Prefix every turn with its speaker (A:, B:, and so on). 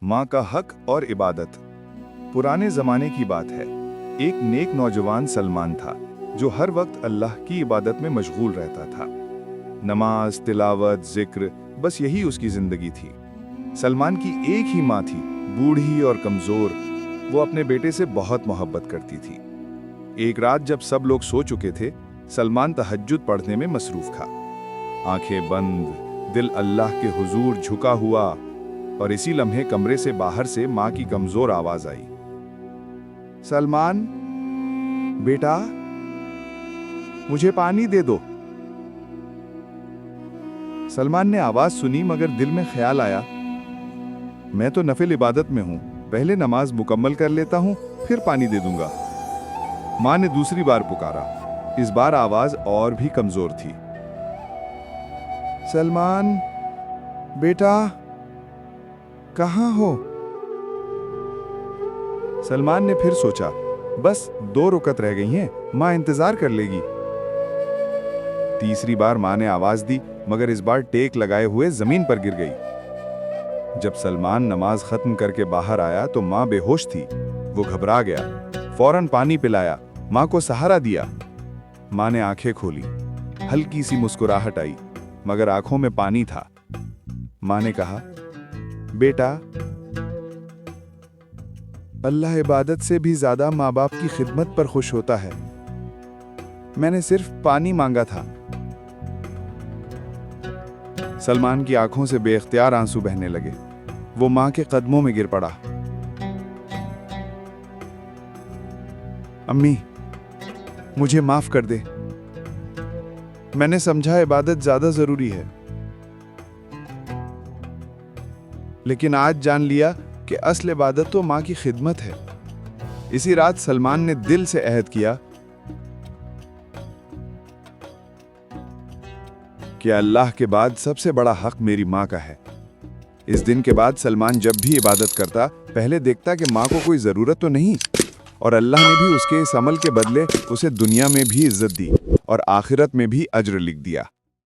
A: माँ का हक और इबादत। पुराने ज़माने की बात है। एक नेक नौजवान सलमान था जो हर वक्त अल्लाह की इबादत में मशगूल रहता था। नमाज, तिलावत, जिक्र, बस यही उसकी ज़िंदगी थी। सलमान की एक ही माँ थी, बूढ़ी और कमज़ोर। वो अपने बेटे से बहुत मोहब्बत करती थी। एक रात जब सब लोग सो चुके थे, सलमान तहज्जुद पढ़ने में मसरूफ़ था। आंखें बंद, दिल अल्लाह के हुजूर झुका हुआ, और इसी लम्हे कमरे से बाहर से माँ की कमज़ोर आवाज़ आई, सलमान बेटा, मुझे पानी दे दो। सलमान ने आवाज़ सुनी मगर दिल में ख्याल आया, मैं तो नफिल इबादत में हूँ, पहले नमाज मुकम्मल कर लेता हूँ, फिर पानी दे दूंगा। माँ ने दूसरी बार पुकारा। इस बार आवाज़ और भी कमज़ोर थी, सलमान बेटा, कहाँ हो? सलमान ने फिर सोचा, बस 2 रुकत रह गई हैं, माँ इंतजार कर लेगी। तीसरी बार माँ ने आवाज दी मगर इस बार टेक लगाए हुए जमीन पर गिर गई। जब सलमान नमाज खत्म करके बाहर आया तो माँ बेहोश थी। वो घबरा गया, फौरन पानी पिलाया, माँ को सहारा दिया। माँ ने आंखें खोली, हल्की सी मुस्कुराहट आई मगर आंखों में पानी था। माँ ने कहा, बेटा, अल्लाह इबादत से भी ज्यादा माँ बाप की खिदमत पर खुश होता है। मैंने सिर्फ पानी मांगा था। सलमान की आंखों से बेख्तियार आंसू बहने लगे। वो माँ के कदमों में गिर पड़ा। अम्मी, मुझे माफ कर दे। मैंने समझा इबादत ज्यादा जरूरी है, लेकिन आज जान लिया कि असल इबादत तो माँ की खिदमत है। इसी रात सलमान ने दिल से अहद किया कि अल्लाह के बाद सबसे बड़ा हक मेरी माँ का है। इस दिन के बाद सलमान जब भी इबादत करता, पहले देखता कि माँ को कोई ज़रूरत तो नहीं, और अल्लाह ने भी उसके इस अमल के बदले उसे दुनिया में भी इज्जत दी और आखिरत में भी अज्र लिख दिया।